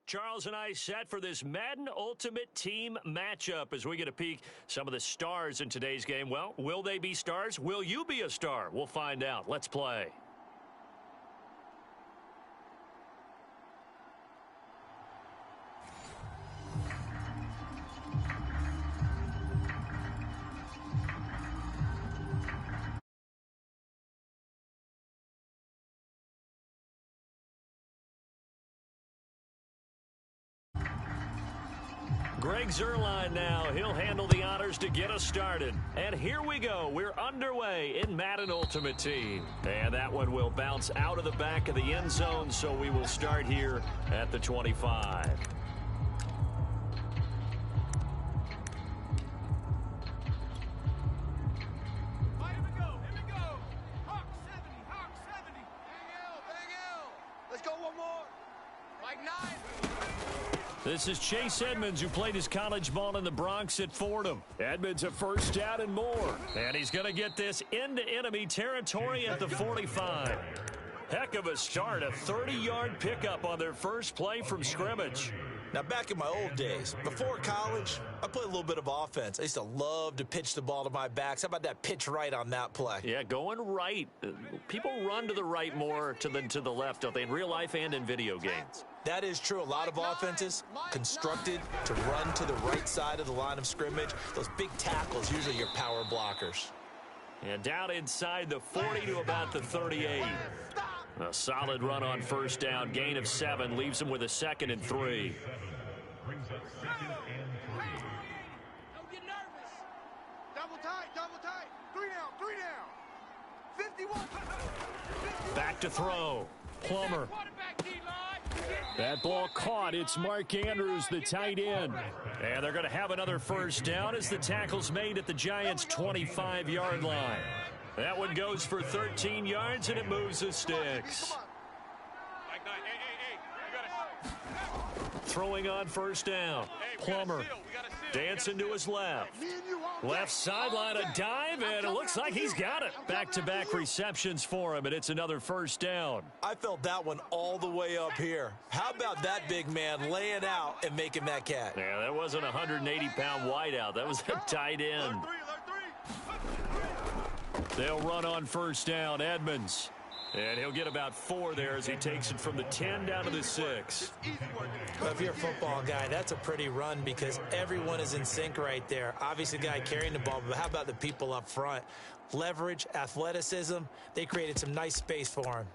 Charles and I set for this Madden Ultimate Team matchup as we get a peek some of the stars in today's game. Well, will they be stars? Will you be a star? We'll find out. Let's play. Greg Zerline now. He'll handle the honors to get us started. And here we go. We're underway in Madden Ultimate Team. And that one will bounce out of the back of the end zone, so we will start here at the 25. Here we go. Hawk 70. Big L. Let's go one more. Like 9. This is Chase Edmonds, who played his college ball in the Bronx at Fordham. Edmonds a first down and more. And he's going to get this into enemy territory at the 45. Heck of a start, a 30-yard pickup on their first play from scrimmage. Now, back in my old days, before college, I played a little bit of offense. I used to love to pitch the ball to my backs. How about that pitch right on that play? Yeah, going right. People run to the right more than to the left, don't they, in real life and in video games? That is true. A lot of offenses constructed to run to the right side of the line of scrimmage. Those big tackles, usually your power blockers. And down inside the 40 to about the 38. A solid run on first down. Gain of 7 leaves him with a 2nd and 3. Don't get nervous. Double tight. 3 down. 51. Back to throw. Plummer. That ball caught. It's Mark Andrews, the tight end. And they're going to have another first down as the tackle's made at the Giants' 25-yard line. That one goes for 13 yards, and it moves the sticks. Throwing on first down. Plummer dancing to his left. Left sideline, a dive, and it looks like he's got it. Back-to-back receptions for him, and it's another first down. I felt that one all the way up here. How about that big man laying out and making that catch? Yeah, that wasn't a 180-pound wideout. That was a tight end. They'll run on first down. Edmonds. And he'll get about 4 there as he takes it from the 10 down to the 6. Well, if you're a football guy, that's a pretty run because everyone is in sync right there. Obviously, the guy carrying the ball, but how about the people up front? Leverage, athleticism, they created some nice space for him.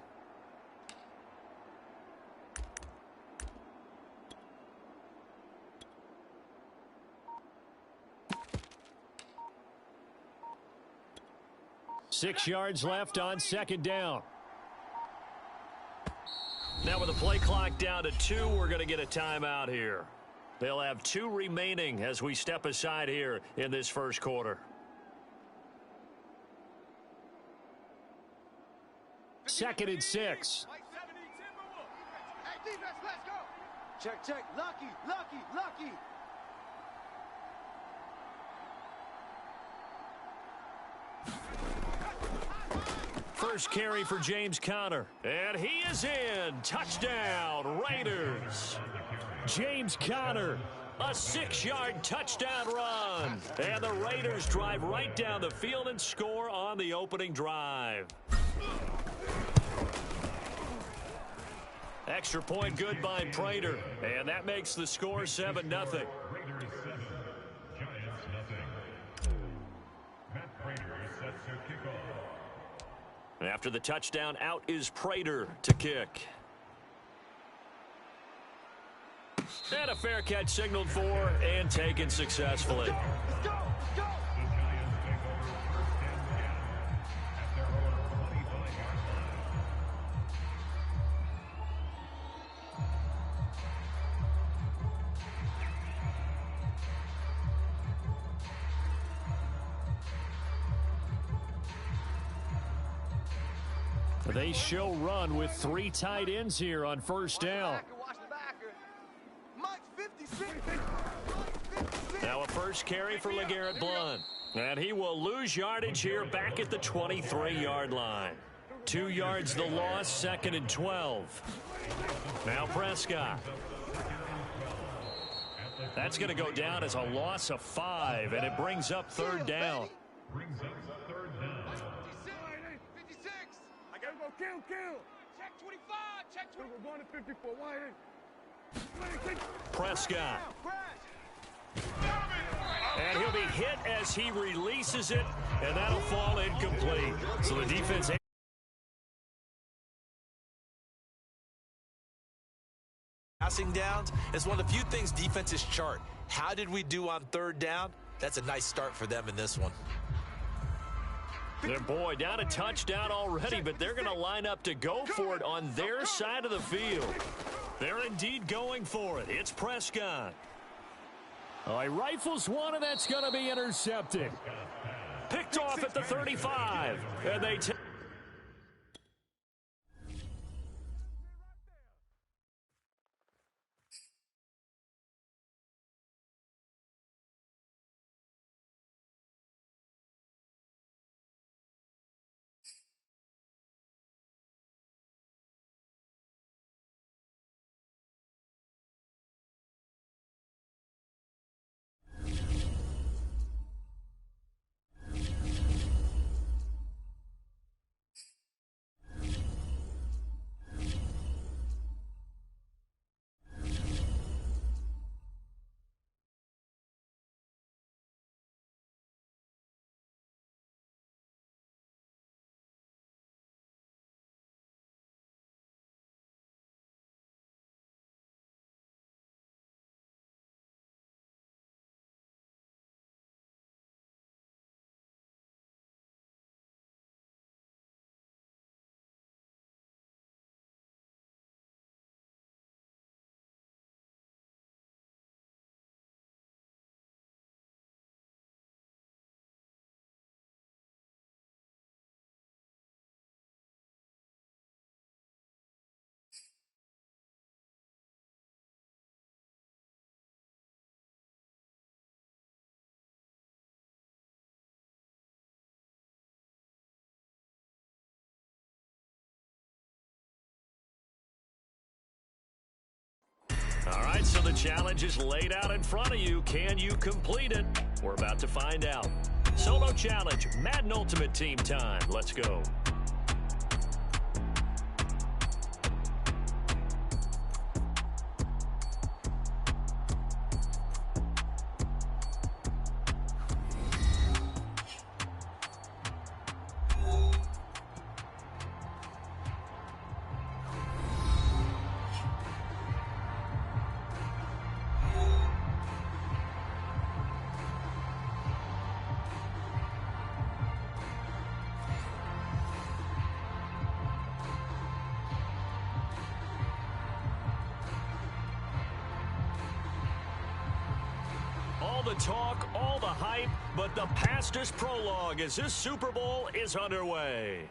Six yards left on second down. Now with the play clock down to 2, we're going to get a timeout here. They'll have 2 remaining as we step aside here in this first quarter. Second and 6. Hey, defense, let's go. Check. Lucky. First carry for James Conner. And he is in. Touchdown, Raiders. James Conner, a 6-yard touchdown run. And the Raiders drive right down the field and score on the opening drive. Extra point good by Prater. And that makes the score 7-0. After the touchdown, out is Prater to kick. And a fair catch signaled for and taken successfully. Go. They show run with 3 tight ends here on first down. Now a first carry for LeGarrette Blount. And he will lose yardage here back at the 23-yard line. 2 yards the loss, 2nd and 12. Now Prescott. That's going to go down as a loss of 5, and it brings up third down. 56. I gotta go kill. Check 25. Check 20. We're going to 54. Prescott. And he'll be hit as he releases it, and that'll fall incomplete. So the defense... Passing downs is one of the few things defenses chart. How did we do on third down? That's a nice start for them in this one. Their boy down a touchdown already, but they're going to line up to go for it on their side of the field. They're indeed going for it. It's Prescott. Oh, he rifles one, and that's going to be intercepted. Picked off at the 35, and they take... All right, so the challenge is laid out in front of you. Can you complete it? We're about to find out. Solo challenge, Madden Ultimate Team time. Let's go. The talk, all the hype, but the pastest prologue as this Super Bowl is underway.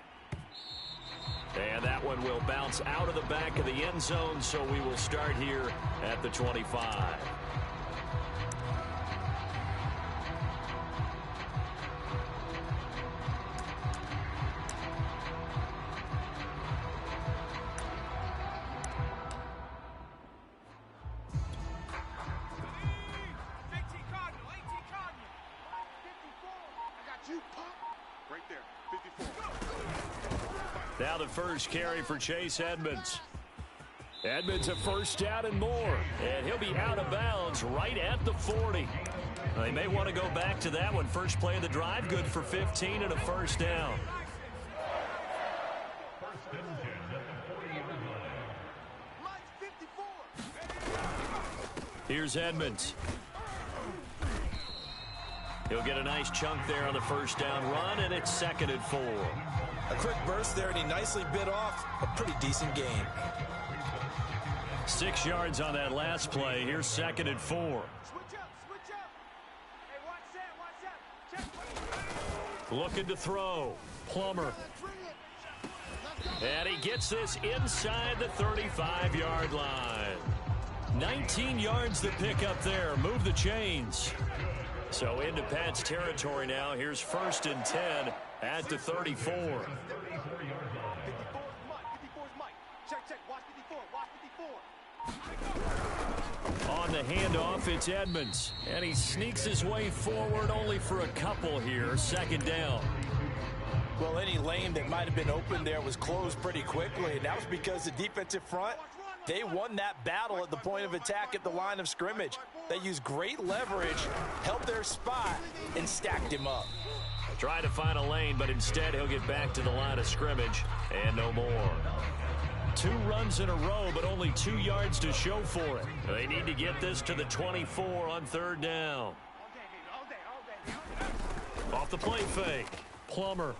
And that one will bounce out of the back of the end zone, so we will start here at the 25. Now the first carry for Chase Edmonds. Edmonds a first down and more. And he'll be out of bounds right at the 40. They may want to go back to that one. First play of the drive, good for 15 and a first down. Here's Edmonds. He'll get a nice chunk there on the first down run, and it's 2nd and 4. A quick burst there, and he nicely bit off a pretty decent gain. 6 yards on that last play. Here's 2nd and 4. Switch up. Hey, watch that. Looking to throw. Plummer. And he gets this inside the 35-yard line. 19 yards to pick up there. Move the chains. So into Pat's territory now. Here's 1st and 10 at the 34. 54 is Mike. Check. Watch 54. On the handoff, it's Edmonds. And he sneaks his way forward only for a couple here. Second down. Well, any lane that might have been open there was closed pretty quickly, and that was because the defensive front, they won that battle at the point of attack at the line of scrimmage. They used great leverage, held their spot, and stacked him up. Try to find a lane, but instead he'll get back to the line of scrimmage and no more. 2 runs in a row, but only 2 yards to show for it. They need to get this to the 24 on third down. Off the play fake. Plummer.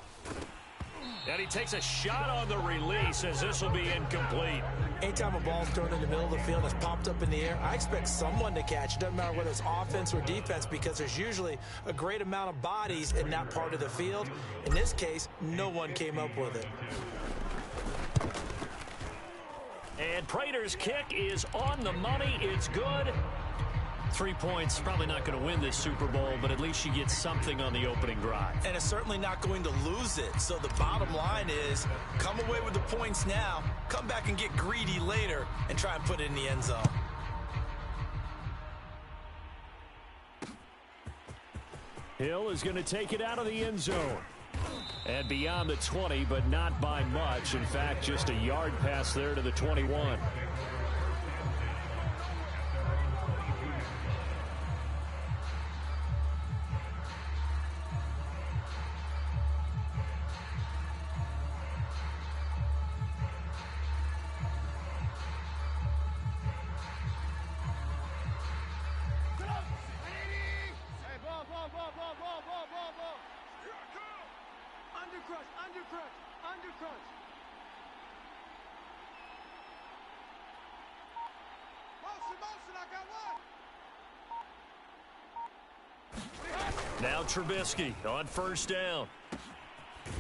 And he takes a shot on the release as this will be incomplete. Anytime a ball's thrown in the middle of the field and it's popped up in the air, I expect someone to catch. It doesn't matter whether it's offense or defense because there's usually a great amount of bodies in that part of the field. In this case, no one came up with it. And Prater's kick is on the money. It's good. 3 points, probably not going to win this Super Bowl, but at least you get something on the opening drive. And it's certainly not going to lose it. So the bottom line is, come away with the points now, come back and get greedy later, and try and put it in the end zone. Hill is going to take it out of the end zone. And beyond the 20, but not by much. In fact, just a yard pass there to the 21. Now Trubisky on first down.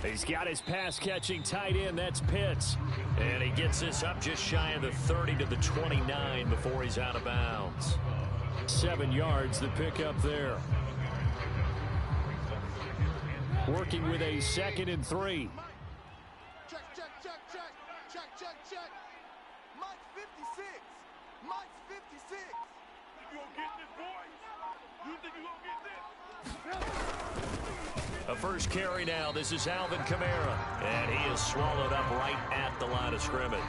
He's got his pass-catching tight end. That's Pitts. And he gets this up just shy of the 30 to the 29 before he's out of bounds. 7 yards, the pickup there. Working with a 2nd and 3. Check. Mike's 56. Mike's 56. You gonna get this, boy? You think you gonna get this? A first carry now. This is Alvin Kamara. And he is swallowed up right at the line of scrimmage.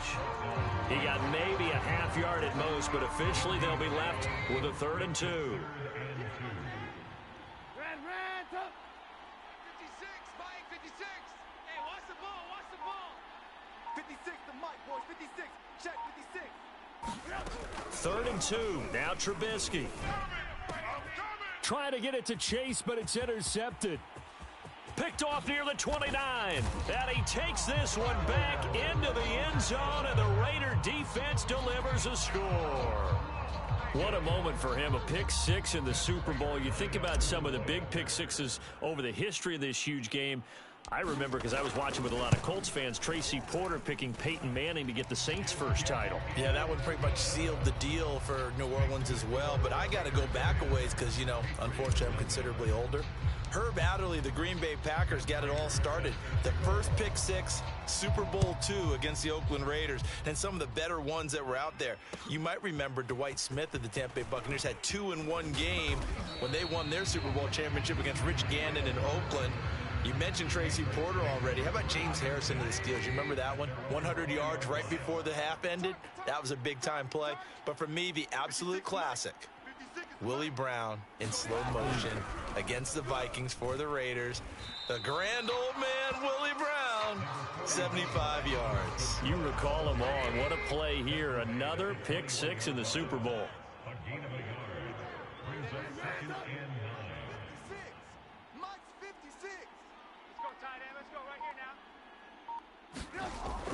He got maybe a half yard at most, but officially they'll be left with a 3rd and 2. Ran, 56, Mike, 56. Hey, watch the ball. 56 to Mike, boys, 56. Check, 56. 3rd and 2. Now Trubisky. Trying to get it to Chase, but it's intercepted. Picked off near the 29. And he takes this one back into the end zone, and the Raider defense delivers a score. What a moment for him, a pick 6 in the Super Bowl. You think about some of the big pick 6s over the history of this huge game. I remember, because I was watching with a lot of Colts fans, Tracy Porter picking Peyton Manning to get the Saints' first title. Yeah, that one pretty much sealed the deal for New Orleans as well. But I got to go back a ways because, you know, unfortunately I'm considerably older. Herb Adderley, the Green Bay Packers, got it all started. The first pick 6, Super Bowl II against the Oakland Raiders, and some of the better ones that were out there. You might remember Dwight Smith of the Tampa Bay Buccaneers had 2 in one game when they won their Super Bowl championship against Rich Gannon in Oakland. You mentioned Tracy Porter already. How about James Harrison of the Steelers? You remember that one? 100 yards right before the half ended. That was a big-time play. But for me, the absolute classic, Willie Brown in slow motion against the Vikings for the Raiders. The grand old man, Willie Brown, 75 yards. You recall him on. What a play here. Another pick 6 in the Super Bowl.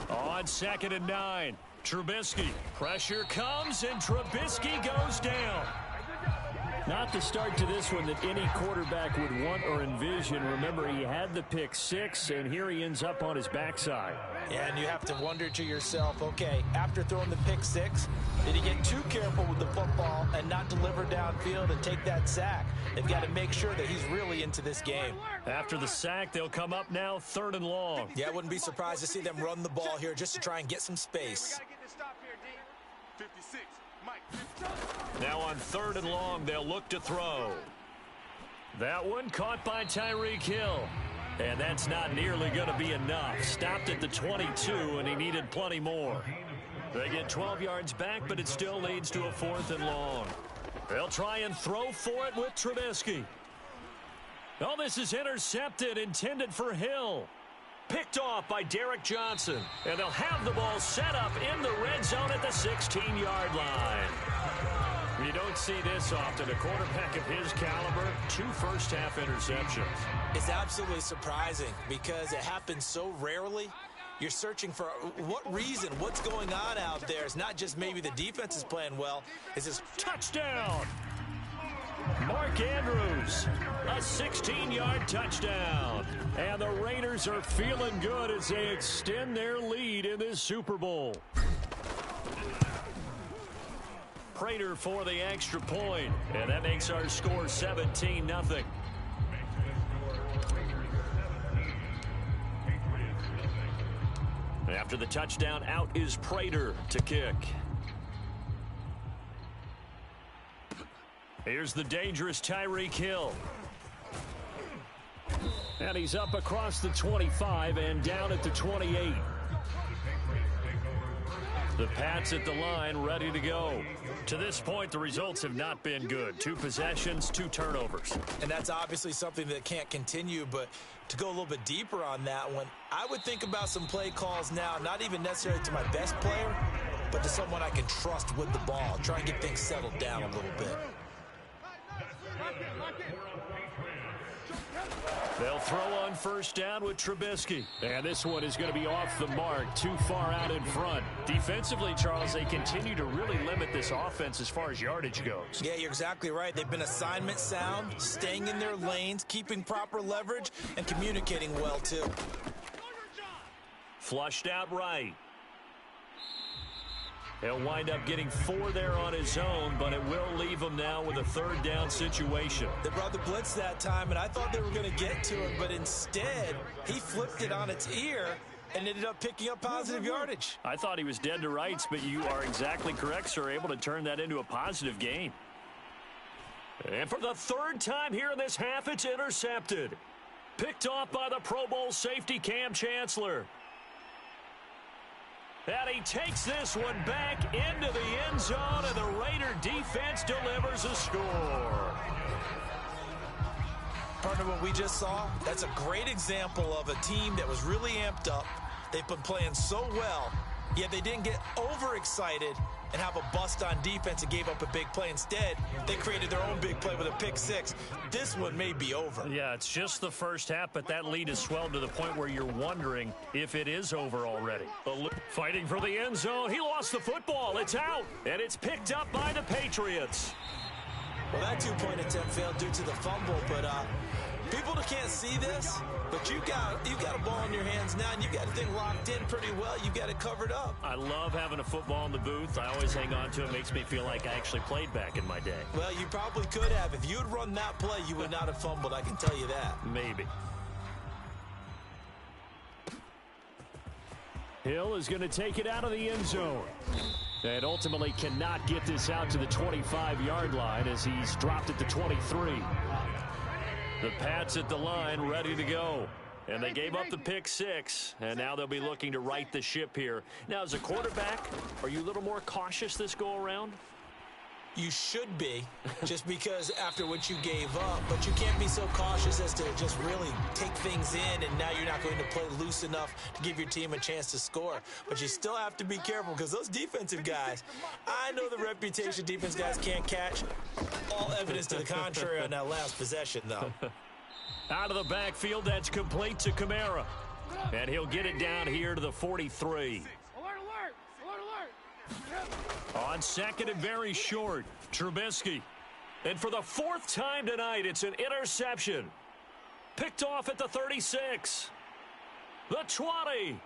On 2nd and 9, Trubisky. Pressure comes, and Trubisky goes down. Not the start to this one that any quarterback would want or envision. Remember, he had the pick 6, and here he ends up on his backside. Yeah, and you have to wonder to yourself, okay, after throwing the pick 6, did he get too careful with the football and not deliver downfield and take that sack? They've got to make sure that he's really into this game. After the sack, they'll come up now 3rd and long. Yeah, I wouldn't be surprised to see them run the ball here just to try and get some space. 56, Now on 3rd and long, they'll look to throw. That one caught by Tyreek Hill. And that's not nearly going to be enough. Stopped at the 22, and he needed plenty more. They get 12 yards back, but it still leads to a 4th and long. They'll try and throw for it with Trubisky. Oh, this is intercepted, intended for Hill. Picked off by Derek Johnson. And they'll have the ball set up in the red zone at the 16-yard line. You don't see this often. A quarterback of his caliber, 2 first-half interceptions. It's absolutely surprising because it happens so rarely. You're searching for what reason, what's going on out there. It's not just maybe the defense is playing well. It's just touchdown. Mark Andrews, a 16-yard touchdown. And the Raiders are feeling good as they extend their lead in this Super Bowl. Prater for the extra point, and that makes our score 17-0. After the touchdown, out is Prater to kick. Here's the dangerous Tyreek Hill. And he's up across the 25 and down at the 28. The Pats at the line, ready to go. To this point, the results have not been good. 2 possessions, 2 turnovers. And that's obviously something that can't continue, but to go a little bit deeper on that one, I would think about some play calls now, not even necessarily to my best player, but to someone I can trust with the ball. Try and get things settled down a little bit. They'll throw on 1st down with Trubisky. And this one is going to be off the mark, too far out in front. Defensively, Charles, they continue to really limit this offense as far as yardage goes. Yeah, you're exactly right. They've been assignment sound, staying in their lanes, keeping proper leverage, and communicating well, too. Flushed out right. He'll wind up getting 4 there on his own, but it will leave him now with a 3rd down situation. They brought the blitz that time, and I thought they were going to get to it, but instead, he flipped it on its ear and ended up picking up positive yardage. I thought he was dead to rights, but you are exactly correct, sir, able to turn that into a positive gain. And for the 3rd time here in this half, it's intercepted. Picked off by the Pro Bowl safety Cam Chancellor. And he takes this one back into the end zone, and the Raider defense delivers a score. Partner, what we just saw, that's a great example of a team that was really amped up. They've been playing so well, yet they didn't get overexcited and have a bust on defense and gave up a big play. Instead, they created their own big play with a pick 6. This one may be over. Yeah, it's just the first half, but that lead has swelled to the point where you're wondering if it is over already. Fighting for the end zone. He lost the football. It's out, and it's picked up by the Patriots. Well, that 2-point attempt failed due to the fumble, but people that can't see this, but you've got a ball in your hands now, and you've got the thing locked in pretty well. You've got it covered up. I love having a football in the booth. I always hang on to it. Makes me feel like I actually played back in my day. Well, you probably could have. If you had run that play, you would not have fumbled. I can tell you that. Maybe. Hill is going to take it out of the end zone. And ultimately cannot get this out to the 25-yard line as he's dropped at the 23. The Pats at the line, ready to go. And they gave up the pick 6, and now they'll be looking to right the ship here. Now, as a quarterback, are you a little more cautious this go-around? You should be, just because after what you gave up, but you can't be so cautious as to just really take things in, and now you're not going to play loose enough to give your team a chance to score. But you still have to be careful, because those defensive guys, I know the reputation defense guys can't catch. All evidence to the contrary on that last possession, though. Out of the backfield, that's complete to Kamara. And he'll get it down here to the 43. On 2nd and very short, Trubisky. And for the 4th time tonight, it's an interception. Picked off at the 36. The 20.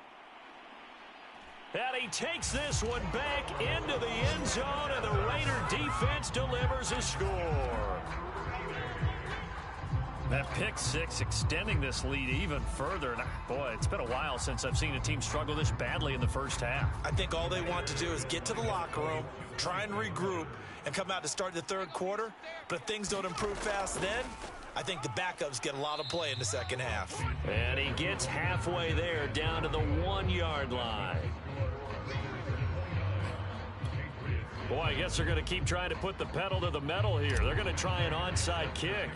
And he takes this one back into the end zone, and the Raider defense delivers a score. That pick 6 extending this lead even further. And boy, it's been a while since I've seen a team struggle this badly in the first half. I think all they want to do is get to the locker room, try and regroup, and come out to start the third quarter. But if things don't improve fast then, I think the backups get a lot of play in the second half. And he gets halfway there, down to the 1-yard line. Boy, I guess they're going to keep trying to put the pedal to the metal here. They're going to try an onside kick.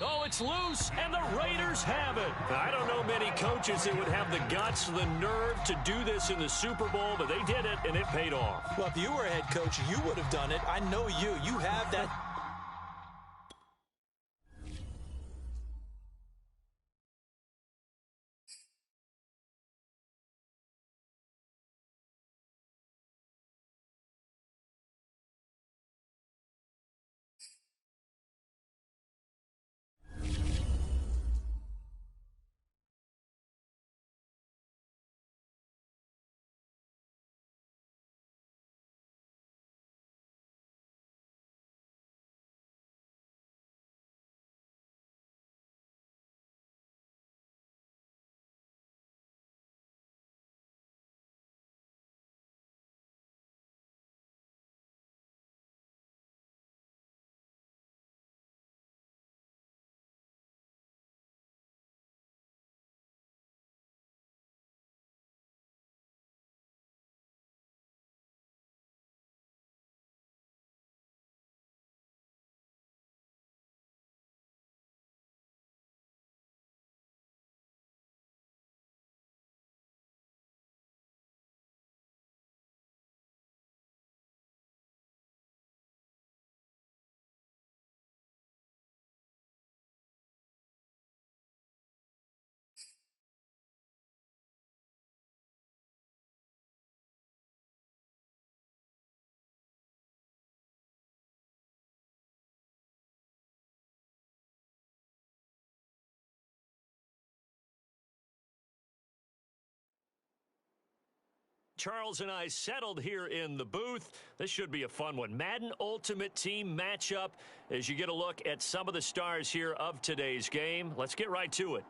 Oh, it's loose, and the Raiders have it. I don't know many coaches that would have the guts, the nerve to do this in the Super Bowl, but they did it, and it paid off. Well, if you were a head coach, you would have done it. I know you. You have that. Charles and I settled here in the booth. This should be a fun one. Madden Ultimate Team matchup as you get a look at some of the stars here of today's game. Let's get right to it.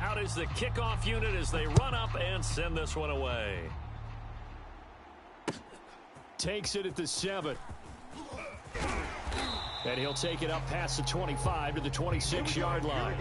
Out is the kickoff unit as they run up and send this one away. Takes it at the 7. And he'll take it up past the 25 to the 26-yard line.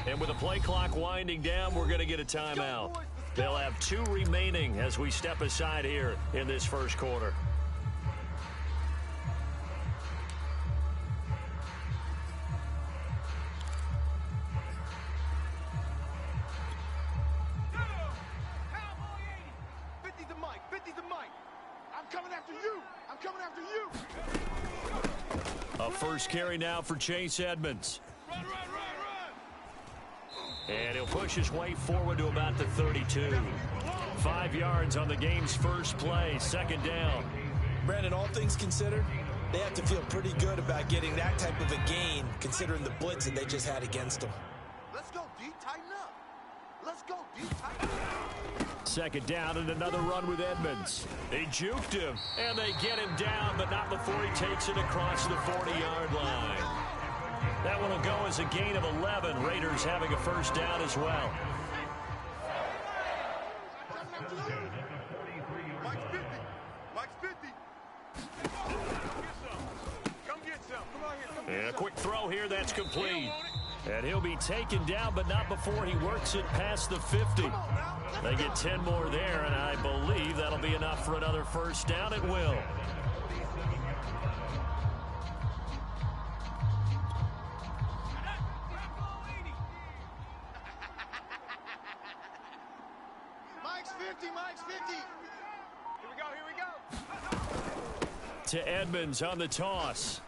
And with the play clock winding down, we're going to get a timeout. They'll have 2 remaining as we step aside here in this first quarter. A first carry now for Chase Edmonds. And he'll push his way forward to about the 32. 5 yards on the game's first play, second down. Brandon, all things considered, they have to feel pretty good about getting that type of a gain, considering the blitz that they just had against them. Let's go deep, tighten up. Let's go deep, tighten up. Second down and another run with Edmonds. They juked him, and they get him down, but not before he takes it across the 40-yard line. That one will go as a gain of 11. Raiders having a first down as well. Mike's 50. Mike's 50. Come get some. Come on here. And a quick throw here, that's complete. And he'll be taken down, but not before he works it past the 50. They get 10 more there, and I believe that'll be enough for another first down. It will. Mike's 50. Mike's 50. Here we go. Here we go. to Edmonds on the toss.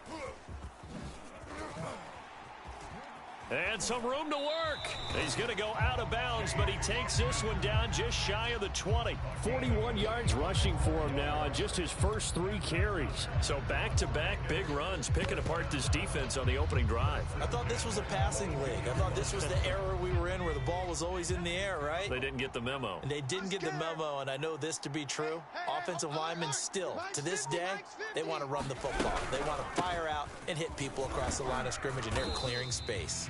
And some room to work. He's going to go out of bounds, but he takes this one down just shy of the 20. 41 yards rushing for him now on just his first 3 carries. So back-to-back big runs, picking apart this defense on the opening drive. I thought this was a passing league. I thought this was the era we were in where the ball was always in the air, right? They didn't get the memo. And they didn't get the memo, and I know this to be true. Offensive linemen still, to this day, they want to run the football. They want to fire out and hit people across the line of scrimmage, and they're clearing space.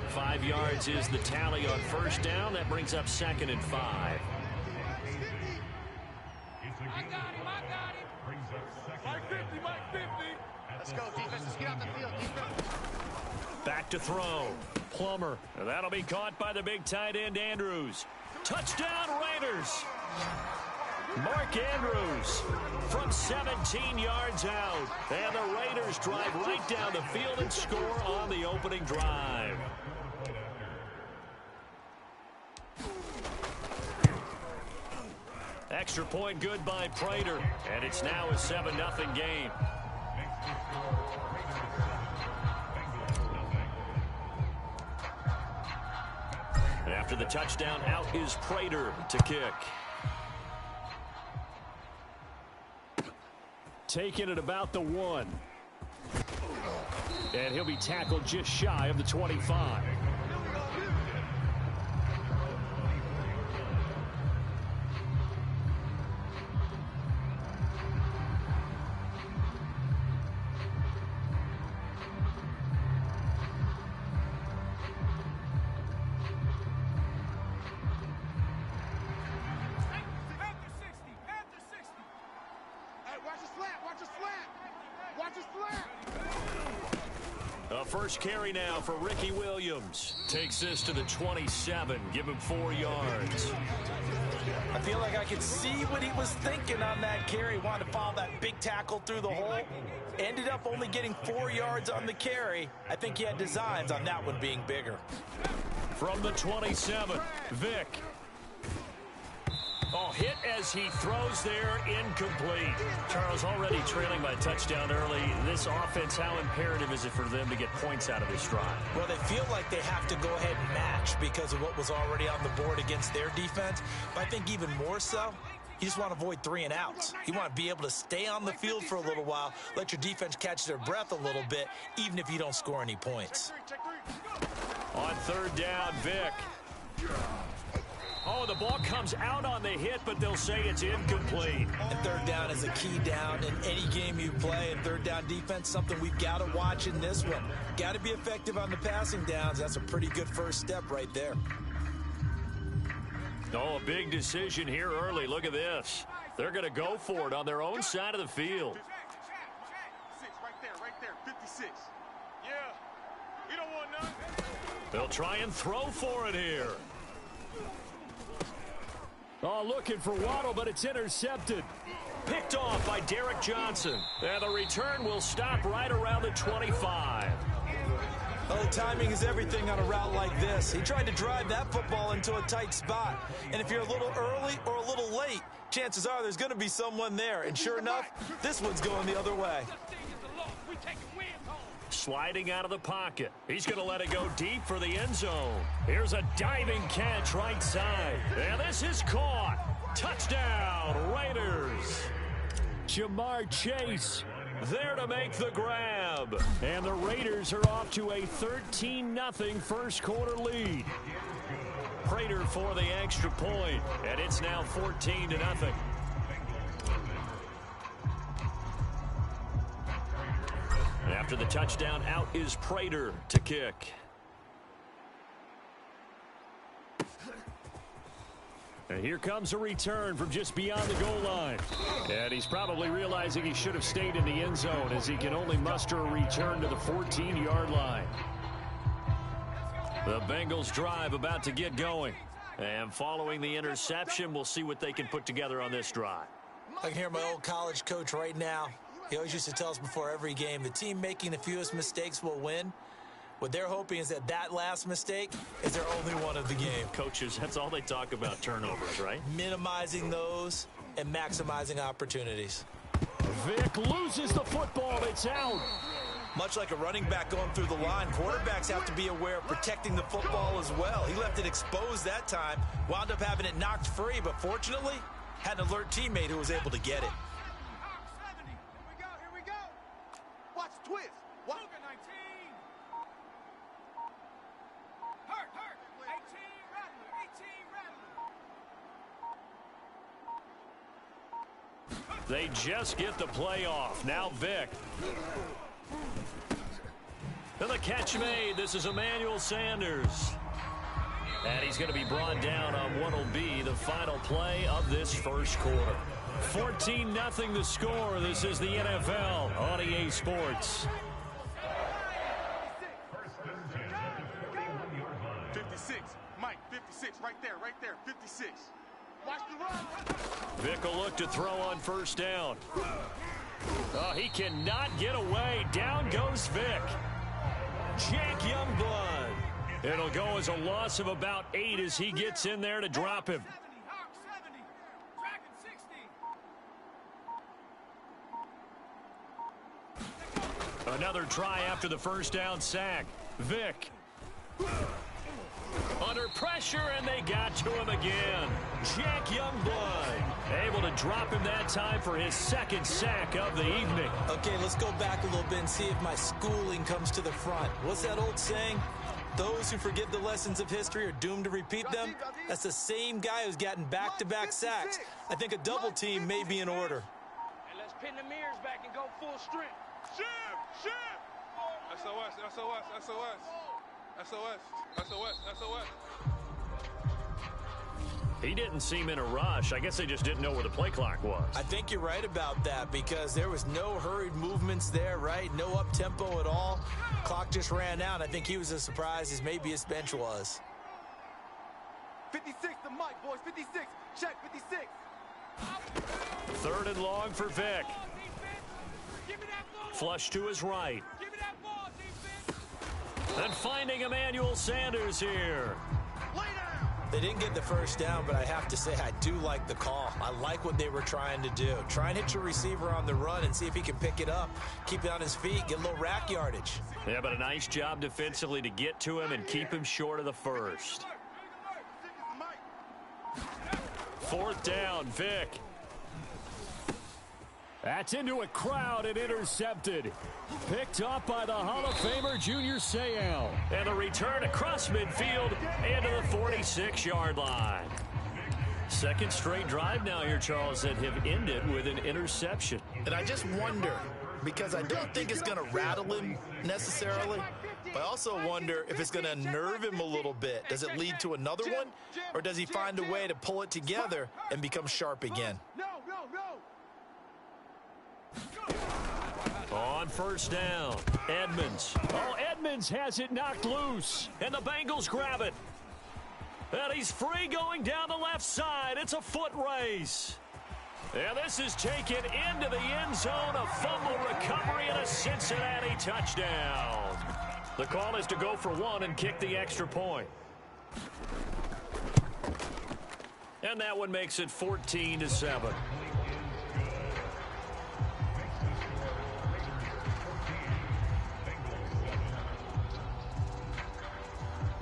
5 yards is the tally on first down. That brings up 2nd and 5. I got him. Mike 50, Mike 50. Let's go, defense. Let's get out the field, defense. Back to throw. Plummer. And that'll be caught by the big tight end, Andrews. Touchdown, Raiders. Mark Andrews from 17 yards out. And the Raiders drive right down the field and score on the opening drive. Extra point good by Prater. And it's now a 7-0 game. And after the touchdown, out is Prater to kick. Taking it about the 1. And he'll be tackled just shy of the 25. First carry now for Ricky Williams. Takes this to the 27. Give him 4 yards. I feel like I could see what he was thinking on that carry. Wanted to follow that big tackle through the hole. Ended up only getting 4 yards on the carry. I think he had designs on that one being bigger. From the 27, Vick. Oh, hit as he throws there, incomplete. Charles, already trailing by a touchdown early. This offense, how imperative is it for them to get points out of this drive? Well, they feel like they have to go ahead and match because of what was already on the board against their defense. But I think even more so, you just want to avoid 3 and outs. You want to be able to stay on the field for a little while, let your defense catch their breath a little bit, even if you don't score any points. On 3rd down, Vick. Oh, the ball comes out on the hit, but they'll say it's incomplete. And 3rd down is a key down in any game you play. And 3rd down defense, something we've got to watch in this one. Got to be effective on the passing downs. That's a pretty good first step right there. Oh, a big decision here early. Look at this. They're going to go for it on their own side of the field. Right there, 56. Yeah, you don't want none. They'll try and throw for it here. Oh, looking for Waddle, but it's intercepted. Picked off by Derek Johnson. And the return will stop right around the 25. Well, the timing is everything on a route like this. He tried to drive that football into a tight spot. And if you're a little early or a little late, chances are there's going to be someone there. And sure enough, this one's going the other way. Sliding out of the pocket. He's going to let it go deep for the end zone. Here's a diving catch right side. And this is caught. Touchdown, Raiders. Jamar Chase there to make the grab. And the Raiders are off to a 13-0 first quarter lead. Prater for the extra point. And it's now 14-0. After the touchdown, out is Prater to kick. And here comes a return from just beyond the goal line. And he's probably realizing he should have stayed in the end zone as he can only muster a return to the 14-yard line. The Bengals drive about to get going. And following the interception, we'll see what they can put together on this drive. I can hear my old college coach right now. He always used to tell us before every game, the team making the fewest mistakes will win. What they're hoping is that that last mistake is their only one of the game. Coaches, that's all they talk about, turnovers, right? Minimizing those and maximizing opportunities. Vic loses the football. It's out. Much like a running back going through the line, quarterbacks have to be aware of protecting the football as well. He left it exposed that time, wound up having it knocked free, but fortunately, had an alert teammate who was able to get it. Here we go. Watch twist. Watch. 19. Hurt. 18 rattler. They just get the play off. Now Vic. And the catch made. This is Emmanuel Sanders. And he's going to be brought down on what will be the final play of this first quarter. 14-0 the score. This is the NFL on EA Sports. 56. Mike, 56. Right there. 56. Watch the run. Vic will look to throw on first down. Oh, he cannot get away. Down goes Vic. Jack Youngblood. It'll go as a loss of about 8 as he gets in there to drop him. 70. Another try after the first down sack. Vic. Under pressure, and they got to him again. Jack Youngblood able to drop him that time for his second sack of the evening. Okay, let's go back a little bit and see if my schooling comes to the front. What's that old saying? Those who forget the lessons of history are doomed to repeat them. That's the same guy who's gotten back-to-back sacks. I think a double team may be in order. And let's pin the mirrors back and go full strength. Ship. SOS. He didn't seem in a rush. I guess they just didn't know where the play clock was. I think you're right about that because there was no hurried movements there, right? No up-tempo at all. Clock just ran out. I think he was as surprised as maybe his bench was. 56 to Mike, boys. 56. Check 56. 3rd and long for Vic. Flush to his right. And finding Emmanuel Sanders here. They didn't get the first down, but I have to say I do like the call. I like what they were trying to do. Try and hit your receiver on the run and see if he can pick it up, keep it on his feet, get a little rack yardage. Yeah, but a nice job defensively to get to him and keep him short of the first. 4th down, Vic. That's into a crowd and intercepted. Picked up by the Hall of Famer Junior Seau. And a return across midfield and to the 46-yard line. Second straight drive now here, Charles, that have ended with an interception. And I just wonder, because I don't think it's going to rattle him necessarily, but I also wonder if it's going to unnerve him a little bit. Does it lead to another one, or does he find a way to pull it together and become sharp again? No. On first down, Edmonds. Oh, Edmonds has it knocked loose, and the Bengals grab it. And he's free going down the left side. It's a foot race. And this is taken into the end zone. A fumble recovery and a Cincinnati touchdown. The call is to go for 1 and kick the extra point. And that one makes it 14-7.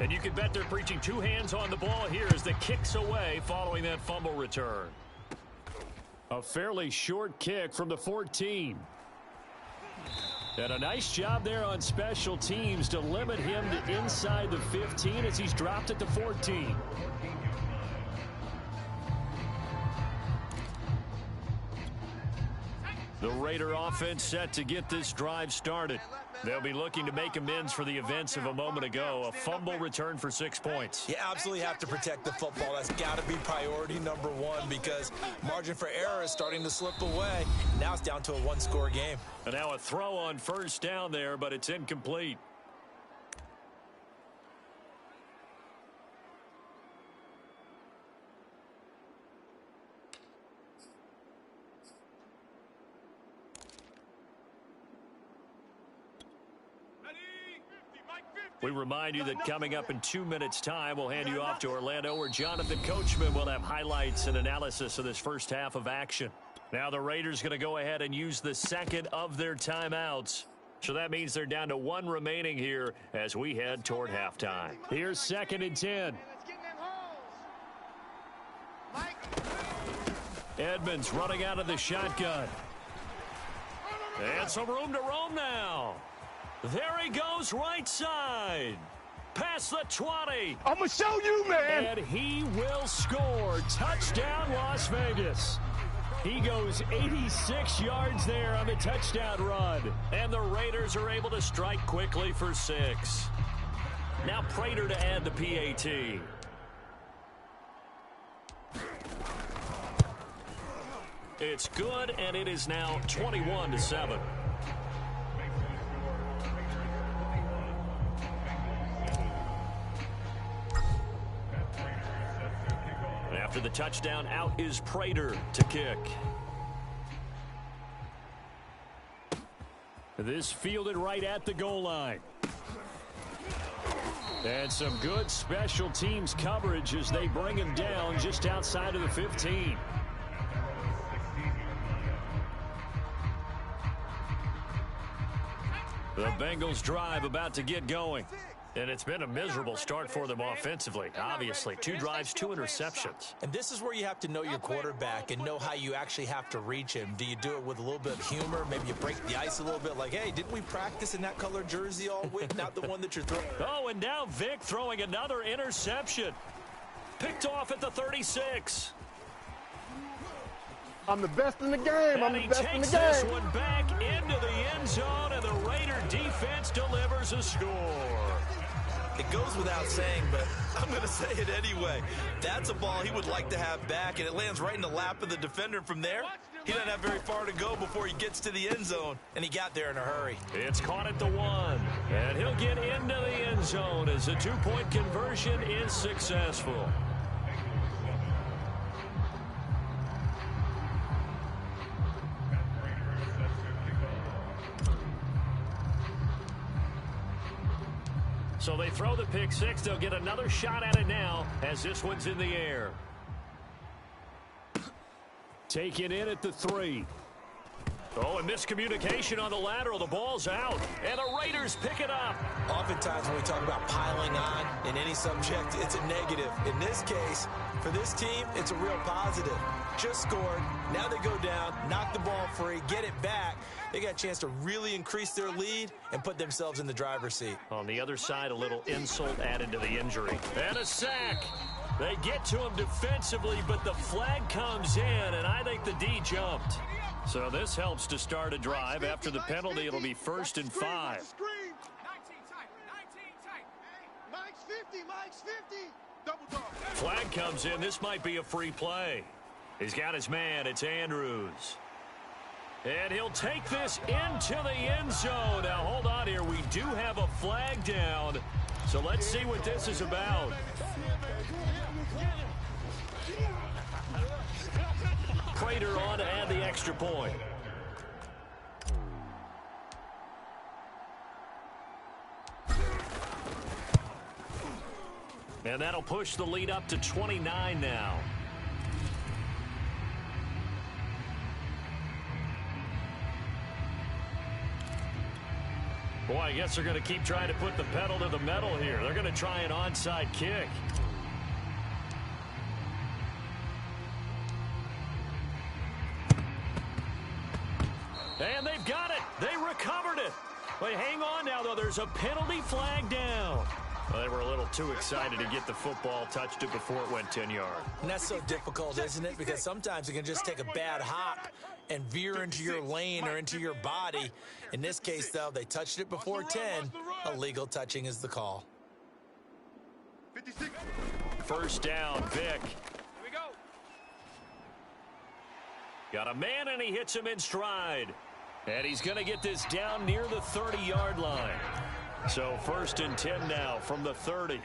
And you can bet they're preaching 2 hands on the ball here as the kick's away following that fumble return. A fairly short kick from the 14. And a nice job there on special teams to limit him to inside the 15 as he's dropped at the 14. The Raider offense set to get this drive started. They'll be looking to make amends for the events of a moment ago. A fumble return for 6 points. You absolutely have to protect the football. That's got to be priority number 1 because margin for error is starting to slip away. Now it's down to a 1-score game. And now a throw on first down there, but it's incomplete. We remind you that coming up in 2 minutes' time, we'll hand you off to Orlando, where Jonathan Coachman will have highlights and analysis of this first half of action. Now the Raiders going to go ahead and use the second of their timeouts. So that means they're down to one remaining here as we head toward halftime. Here's 2nd and 10. Let's get in them holes. Mike. Edmonds running out of the shotgun. And some room to roam now. There he goes right side. Past the 20. I'm going to show you, man. And he will score. Touchdown, Las Vegas. He goes 86 yards there on the touchdown run. And the Raiders are able to strike quickly for 6. Now Prater to add the PAT. It's good, and it is now 21-7. After the touchdown, out is Prater to kick. This fielded right at the goal line. And some good special teams coverage as they bring him down just outside of the 15. The Bengals drive about to get going. And it's been a miserable start for them offensively. Obviously, 2 drives, 2 interceptions. And this is where you have to know your quarterback and know how you actually have to reach him. Do you do it with a little bit of humor? Maybe you break the ice a little bit like, hey, didn't we practice in that color jersey all week? Not the one that you're throwing. Oh, and now Vic throwing another interception. Picked off at the 36. I'm the best in the game. I'm the best in the game. This one back into the end zone, and the Raider defense delivers a score. It goes without saying, but I'm going to say it anyway. That's a ball he would like to have back, and it lands right in the lap of the defender. From there, he doesn't have very far to go before he gets to the end zone, and he got there in a hurry. It's caught at the 1, and he'll get into the end zone as a 2-point conversion is successful. So they throw the pick 6. They'll get another shot at it now as this one's in the air. Taken in at the 3. Oh, a miscommunication on the lateral. The ball's out, and the Raiders pick it up. Oftentimes when we talk about piling on in any subject, it's a negative. In this case, for this team, it's a real positive. Just scored. Now they go down, knock the ball free, get it back. They got a chance to really increase their lead and put themselves in the driver's seat. On the other side, a little insult added to the injury. And a sack. They get to him defensively, but the flag comes in, and I think the D jumped. So this helps to start a drive. After the penalty, it'll be 1st and 5. 19 tight. Mike's 50. Mike's 50. Double dog. Flag comes in. This might be a free play. He's got his man. It's Andrews. And he'll take this into the end zone. Now, hold on here. We do have a flag down. So let's see what this is about. Prater on to add the extra point. And that'll push the lead up to 29 now. Boy, I guess they're going to keep trying to put the pedal to the metal here. They're going to try an onside kick. And they've got it. They recovered it. But hang on now, though. There's a penalty flag down. Well, they were a little too excited to get the football, touched it before it went 10 yards. And that's so difficult, isn't it? Because sometimes it can just take a bad hop and veer into your lane or into your body. In this case, though, they touched it before 10. Illegal touching is the call. 56. First down, Vic. Here we go. Got a man, and he hits him in stride. And he's going to get this down near the 30-yard line. So 1st and 10 now from the 30.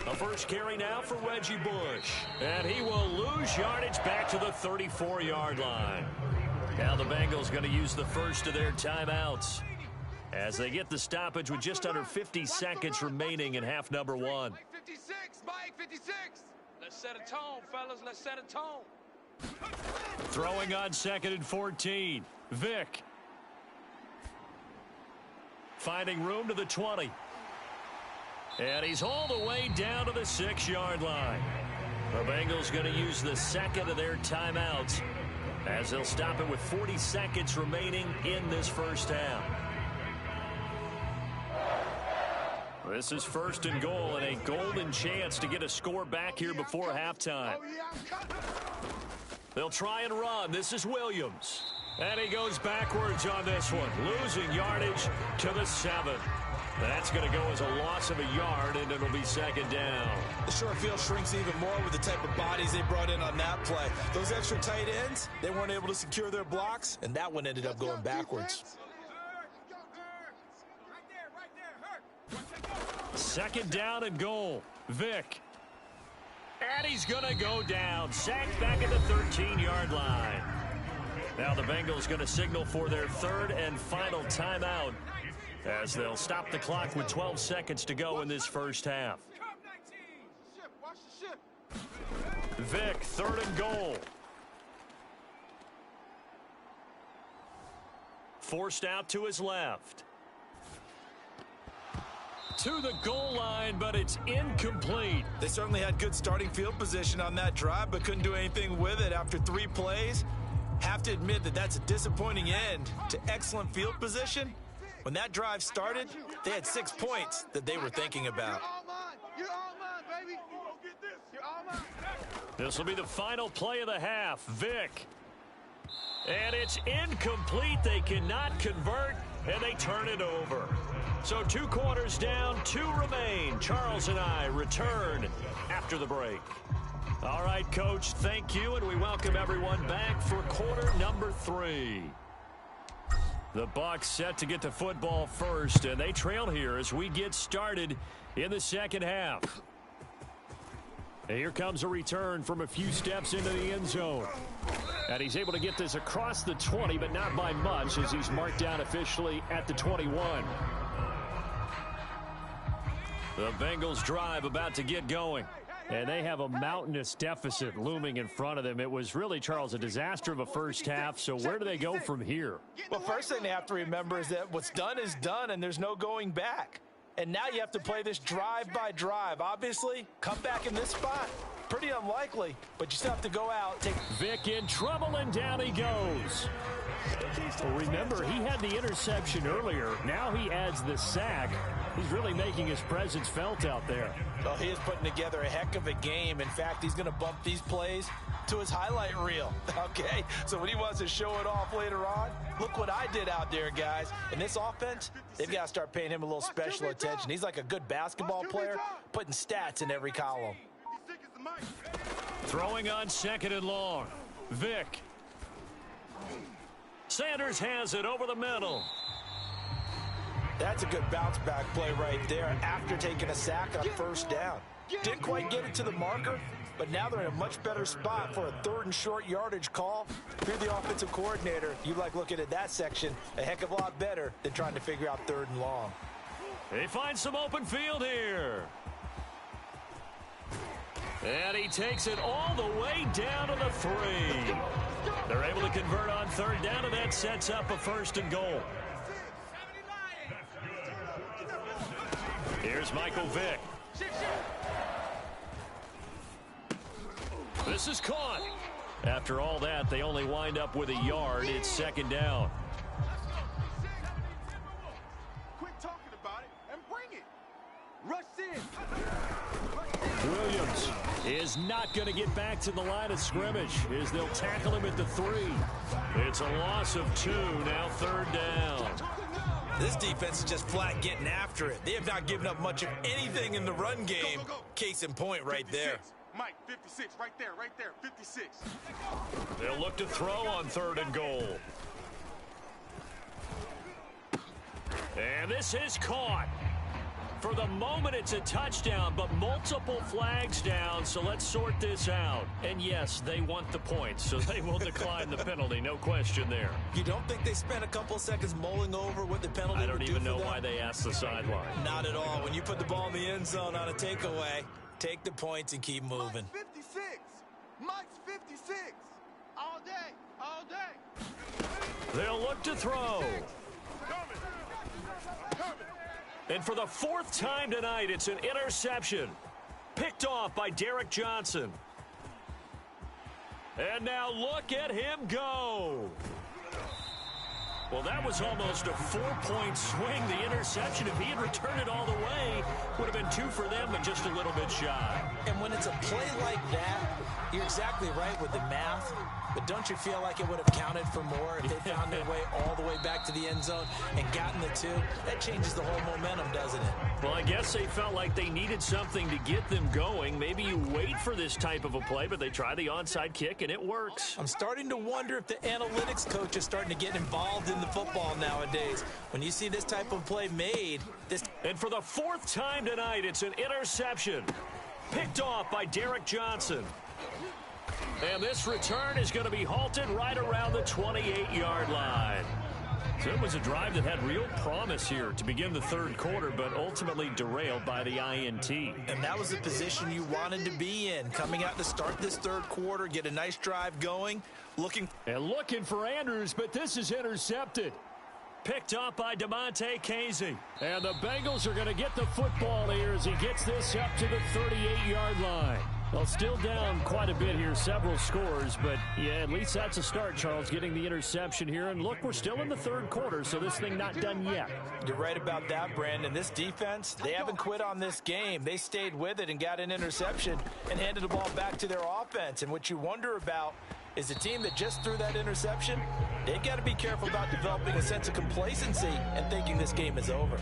A first carry now for Reggie Bush. And he will lose yardage back to the 34-yard line. Now the Bengals going to use the first of their timeouts as they get the stoppage with just under 50 seconds remaining in half number 1. Mike 56. Mike 56. Let's set a tone, fellas. Let's set a tone. Throwing on 2nd and 14. Vick. Finding room to the 20. And he's all the way down to the 6-yard line. The Bengals going to use the second of their timeouts as they'll stop it with 40 seconds remaining in this first half. This is 1st and goal and a golden chance to get a score back here before halftime. They'll try and run. This is Williams. And he goes backwards on this one, losing yardage to the 7. That's going to go as a loss of a yard, and it'll be 2nd down. The short field shrinks even more with the type of bodies they brought in on that play. Those extra tight ends, they weren't able to secure their blocks, and that one ended up going backwards. 2nd down and goal. Vick. And he's going to go down. Sacked back at the 13-yard line. Now the Bengals going to signal for their 3rd and final timeout as they'll stop the clock with 12 seconds to go in this first half. Vick, 3rd and goal. Forced out to his left. To the goal line, but it's incomplete. They certainly had good starting field position on that drive, but couldn't do anything with it after 3 plays. Have to admit that that's a disappointing end to excellent field position. When that drive started, they had 6 points that they were thinking about. You're all mine, baby. You're all mine. This will be the final play of the half. Vick. And it's incomplete. They cannot convert, and they turn it over. So 2 quarters down, 2 remain. Charles and I return after the break. All right, Coach, thank you, and we welcome everyone back for quarter number 3. The Bucs set to get the football first, and they trail here as we get started in the second half. And here comes a return from a few steps into the end zone. And he's able to get this across the 20, but not by much as he's marked down officially at the 21. The Bengals drive about to get going. And they have a mountainous deficit looming in front of them. It was really, Charles, a disaster of a first half. So where do they go from here? Well, first thing they have to remember is that what's done is done, and there's no going back. And now you have to play this drive by drive. Obviously, come back in this spot. Pretty unlikely, but you still have to go out. Vick in trouble, and down he goes. Well, remember, he had the interception earlier. Now he adds the sack. He's really making his presence felt out there. Well, he is putting together a heck of a game. In fact, he's going to bump these plays to his highlight reel, okay? So when he wants to show it off later on, look what I did out there, guys. In this offense, they've got to start paying him a little special attention. He's like a good basketball player, putting stats in every column. Throwing on 2nd and long. Vick. Sanders has it over the middle. That's a good bounce back play right there after taking a sack on 1st down. Didn't quite get it to the marker, but now they're in a much better spot for a 3rd and short yardage call. If you're the offensive coordinator, you like looking at that section a heck of a lot better than trying to figure out 3rd and long. They find some open field here. And he takes it all the way down to the 3. They're able to convert on 3rd down, and that sets up a 1st and goal. Here's Michael Vick. This is caught. After all that, they only wind up with a yard. It's 2nd down. Quit talking about it and bring it. Rush in. Williams is not going to get back to the line of scrimmage as they'll tackle him at the 3. It's a loss of 2, now 3rd down. This defense is just flat getting after it. They have not given up much of anything in the run game. Case in point right there. Mike, 56, right there, 56. They'll look to throw on 3rd and goal. And this is caught. For the moment, it's a touchdown, but multiple flags down, so let's sort this out. And yes, they want the points, so they will decline the penalty, no question there. You don't think they spent a couple of seconds mulling over what the penalty would do for them? I don't even know why they asked the sideline. Not at all. When you put the ball in the end zone on a takeaway, take the points and keep moving. Mike 56. Mike's 56. All day, all day. They'll look to throw. And for the fourth time tonight, it's an interception. Picked off by Derek Johnson. And now look at him go. Well, that was almost a 4-point swing. The interception, if he had returned it all the way, would have been 2 for them, but just a little bit shy. And when it's a play like that, you're exactly right with the math. But don't you feel like it would have counted for more if they found their way all the way back to the end zone and gotten the 2? That changes the whole momentum, doesn't it? Well, I guess they felt like they needed something to get them going. Maybe you wait for this type of a play, but they try the onside kick, and it works. I'm starting to wonder if the analytics coach is starting to get involved in the football nowadays. When you see this type of play made, this... And for the fourth time tonight, it's an interception. Picked off by Derek Johnson. And this return is going to be halted right around the 28-yard line. So it was a drive that had real promise here to begin the third quarter, but ultimately derailed by the INT. And that was the position you wanted to be in. Coming out to start this third quarter, get a nice drive going. Looking for Andrews, but this is intercepted. Picked up by DeMonte Casey. And the Bengals are going to get the football here as he gets this up to the 38-yard line. Well, still down quite a bit here, several scores, but yeah, at least that's a start, Charles, getting the interception here. And look, we're still in the third quarter, so this thing not done yet. You're right about that, Brandon. This defense, they haven't quit on this game. They stayed with it and got an interception and handed the ball back to their offense. And what you wonder about is the team that just threw that interception, they've got to be careful about developing a sense of complacency and thinking this game is over.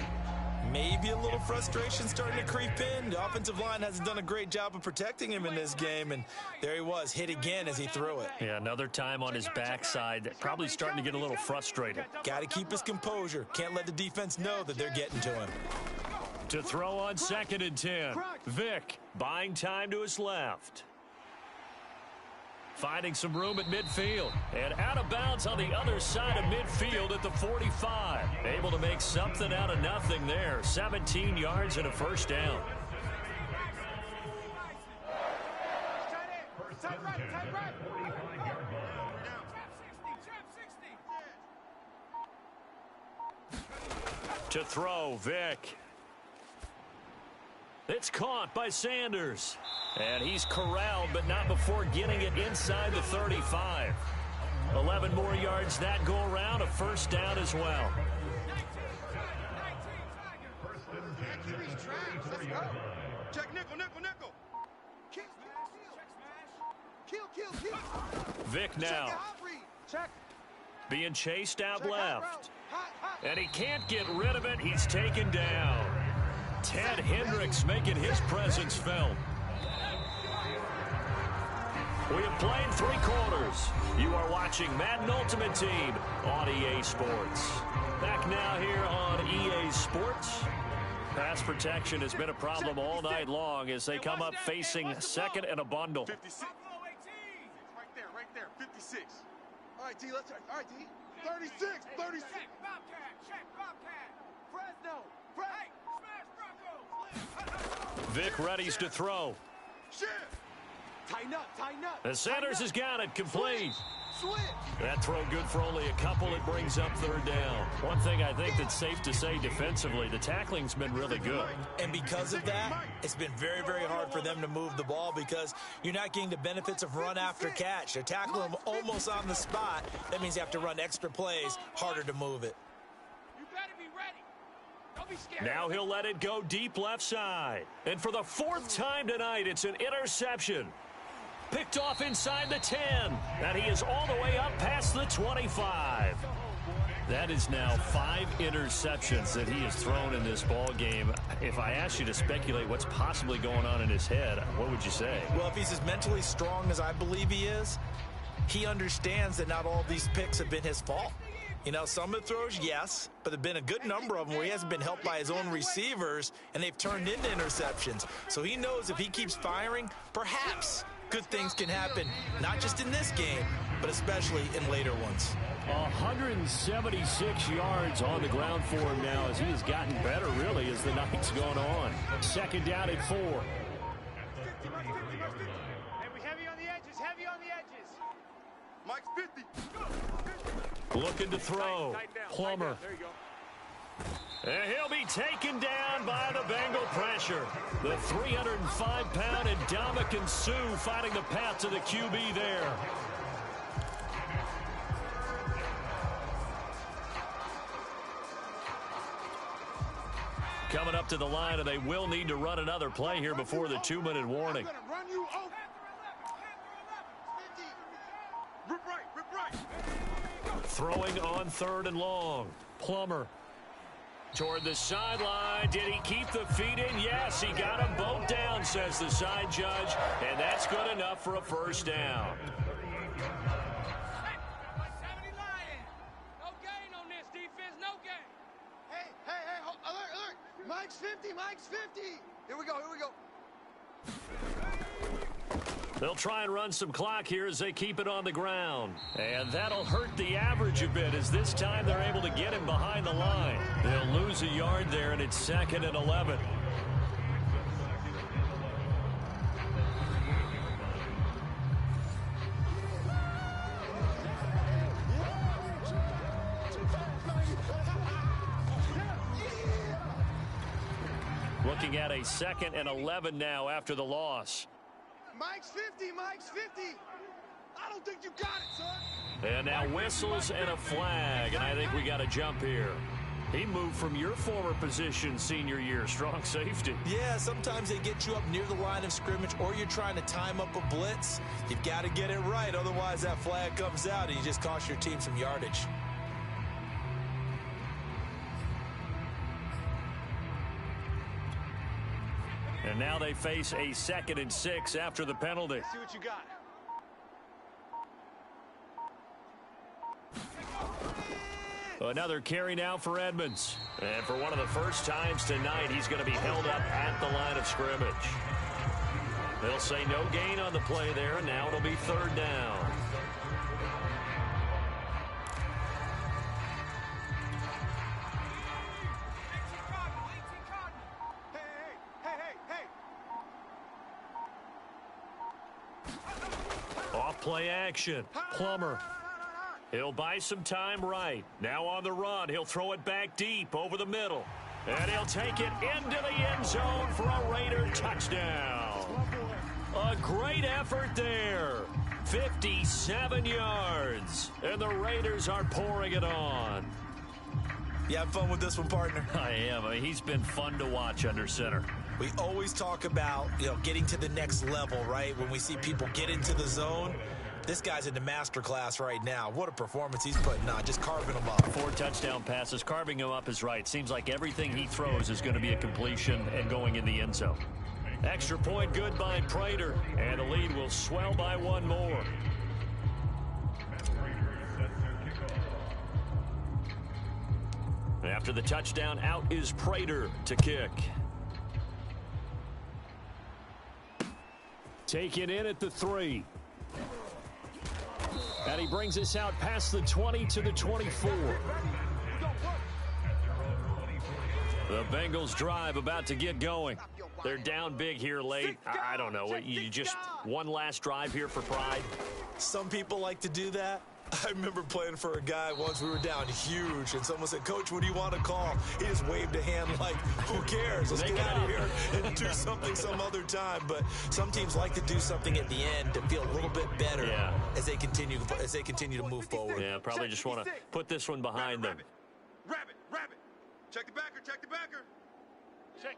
Maybe a little frustration starting to creep in. The offensive line hasn't done a great job of protecting him in this game, and there he was, hit again as he threw it. Yeah, another time on his backside, probably starting to get a little frustrated. Got to keep his composure. Can't let the defense know that they're getting to him. To throw on 2nd and 10. Vic buying time to his left. Finding some room at midfield. And out of bounds on the other side of midfield at the 45. Able to make something out of nothing there. 17 yards and a first down. To throw, Vic. It's caught by Sanders. And he's corralled, but not before getting it inside the 35. 11 more yards that go around, a first down as well. Check nickel, nickel, nickel. Kill. Vic now. Check. Being chased out left. And he can't get rid of it. He's taken down. Ted Hendricks making his presence felt. We have played 3 quarters. You are watching Madden Ultimate Team on EA Sports. Back now here on EA Sports. Pass protection has been a problem all night long as they come up facing second and a bundle. 56. Right there. 56. All right, D, let's check. All right, D. 36. Check, Bobcat. Fresno. Vic readies to throw. Shit. Tighten up. The Sanders has got it complete. Switch. That throw good for only a couple. It brings up third down. One thing I think that's safe to say defensively, the tackling's been really good. And because of that, it's been very, very hard for them to move the ball because you're not getting the benefits of run after catch. They're tackling them almost on the spot. That means you have to run extra plays, harder to move it. You better be ready. Don't be scared. Now he'll let it go deep left side. And for the 4th time tonight, it's an interception. Picked off inside the 10. And he is all the way up past the 25. That is now 5 interceptions that he has thrown in this ball game. If I asked you to speculate what's possibly going on in his head, what would you say? Well, if he's as mentally strong as I believe he is, he understands that not all of these picks have been his fault. You know, some of the throws, yes, but there have been a good number of them where he hasn't been helped by his own receivers, and they've turned into interceptions. So he knows if he keeps firing, perhaps good things can happen, not just in this game, but especially in later ones. 176 yards on the ground for him now as he has gotten better, really, as the night's gone on. 2nd down at 4. Hey, we heavy on the edges, heavy. Mike's 50. Looking to throw. Plummer. There you go. And he'll be taken down by the Bengal pressure. The 305-pound Ndamukong Suh finding the path to the QB there. Coming up to the line, and they will need to run another play here before the 2-minute warning. Run you over. Rip right. Throwing on 3rd and long. Plummer. Toward the sideline. Did he keep the feet in? Yes, he got them both down, says the side judge. And that's good enough for a first down. No gain on this defense, no gain. Hey, alert. Mike's 50. Here we go. They'll try and run some clock here as they keep it on the ground. And that'll hurt the average a bit, as this time they're able to get him behind the line. They'll lose a yard there, and it's 2nd and 11. Looking at a 2nd and 11 now after the loss. Mike's 50. I don't think you got it, son. And now whistles and a flag, and I think we got a jump here. He moved from your former position senior year, strong safety. Yeah, sometimes they get you up near the line of scrimmage, or you're trying to time up a blitz. You've got to get it right, otherwise that flag comes out and you just cost your team some yardage. And now they face a 2nd and 6 after the penalty. See what you got. Another carry now for Edmonds. And for one of the first times tonight, he's going to be held up at the line of scrimmage. They'll say no gain on the play there, and now it'll be 3rd down. Off-play action. Plummer. He'll buy some time right. Now on the run. He'll throw it back deep over the middle. And he'll take it into the end zone for a Raider touchdown. A great effort there. 57 yards. And the Raiders are pouring it on. You have fun with this one, partner? I am. I mean, he's been fun to watch under center. We always talk about, getting to the next level, right? When we see people get into the zone, this guy's in the master class right now. What a performance he's putting on, just carving them up. 4 touchdown passes. Carving him up is right. Seems like everything he throws is going to be a completion and going in the end zone. Extra point good by Prater, and the lead will swell by 1 more. After the touchdown, out is Prater to kick. Taken in at the 3. And he brings us out past the 20 to the 24. The Bengals drive about to get going. They're down big here late. I don't know. You just one last drive here for pride. Some people like to do that. I remember playing for a guy once. We were down huge, and someone said, "Coach, what do you want to call?" He just waved a hand like, who cares? Let's get out of here and do something some other time. But some teams like to do something at the end to feel a little bit better as they continue to move forward. Yeah, probably just want to put this one behind them. Rabbit. Check the backer. Check.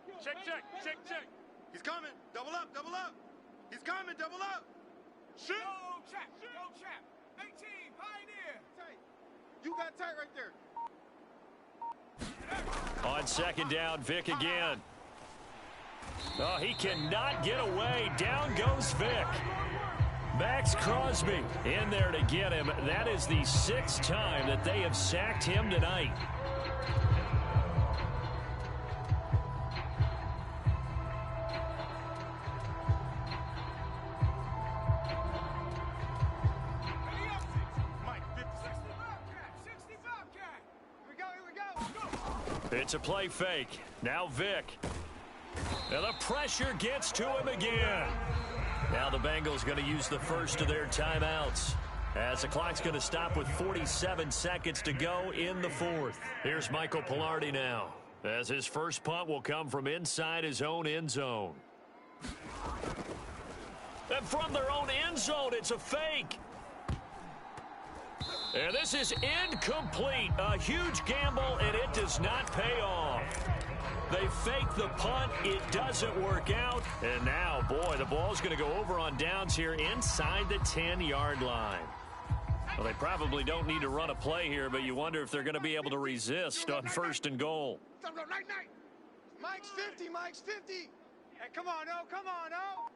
He's coming. Double up. He's coming. Double up. Shoot. Go, trap. 18, Pioneer. Tight. You got tight right there. On 2nd down, Vic again. Oh, he cannot get away. Down goes Vic. Max Crosby in there to get him. That is the 6th time that they have sacked him tonight. It's a play fake. Now Vic. Now the pressure gets to him again. Now the Bengals going to use the first of their timeouts. as the clock's going to stop with 47 seconds to go in the fourth. Here's Michael Pilardi now, as his first punt will come from inside his own end zone. And from their own end zone, it's a fake. And this is incomplete. A huge gamble, and it does not pay off. They fake the punt. It doesn't work out. And now, boy, the ball's going to go over on downs here inside the 10-yard line. Well, they probably don't need to run a play here, but you wonder if they're going to be able to resist on first and goal. Mike's 50, Mike's 50. Hey, come on, O, come on, O.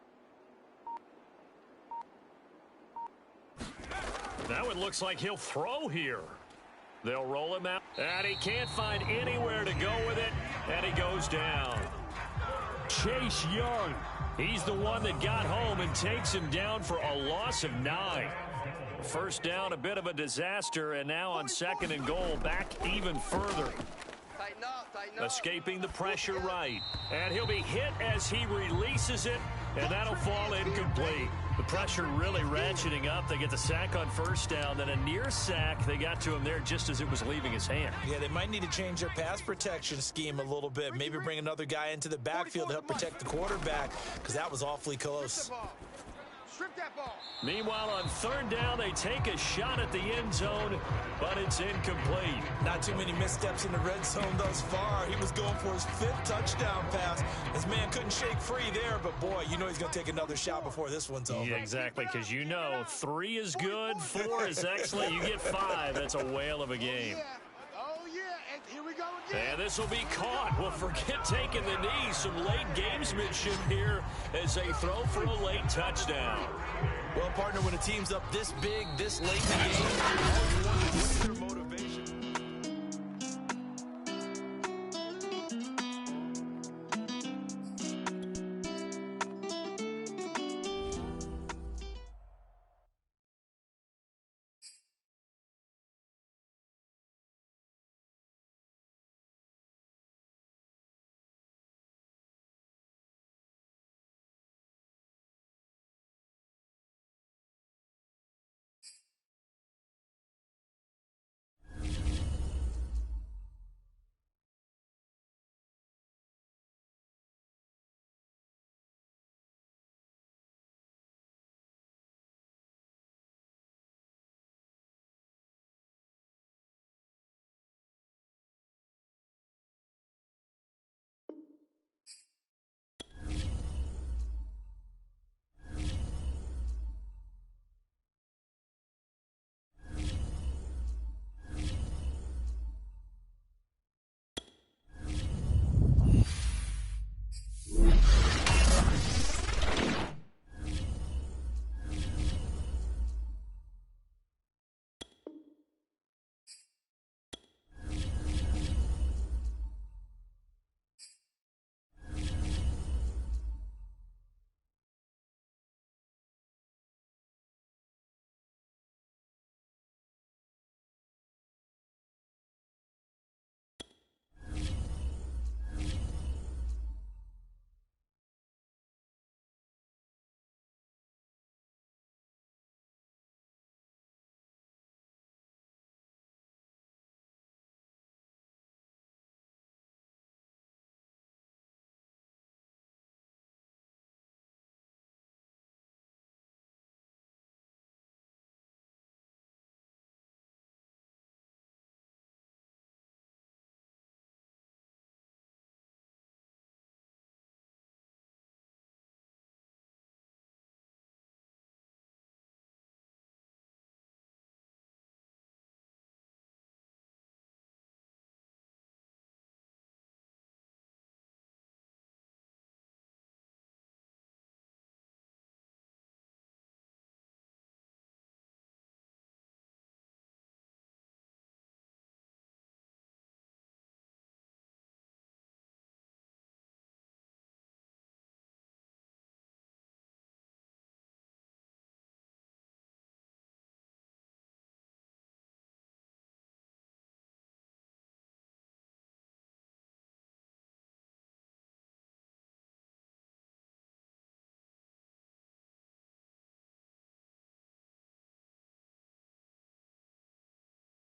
Now it looks like he'll throw here. They'll roll him out, and he can't find anywhere to go with it, and he goes down. Chase Young, he's the one that got home and takes him down for a loss of 9. First down, a bit of a disaster, and now on second and goal, back even further. Tighten up, tighten up. Escaping the pressure right, and he'll be hit as he releases it, and that'll fall incomplete. The pressure really ratcheting up. They get the sack on first down, then a near sack. They got to him there just as it was leaving his hand. Yeah, they might need to change their pass protection scheme a little bit. Maybe bring another guy into the backfield to help protect the quarterback, because that was awfully close. Strip that ball. Meanwhile, on third down, they take a shot at the end zone, but it's incomplete. Not too many missteps in the red zone thus far. He was going for his 5th touchdown pass. His man couldn't shake free there, but boy, you know he's going to take another shot before this one's over. Yeah, exactly, because you know 3 is good, 4 is excellent. You get 5. That's a whale of a game. Oh, yeah, and here we go again. And this will be caught. Well, forget taking the knee. Some late gamesmanship here as they throw for a late touchdown. Well, partner, when a team's up this big, this late in the game,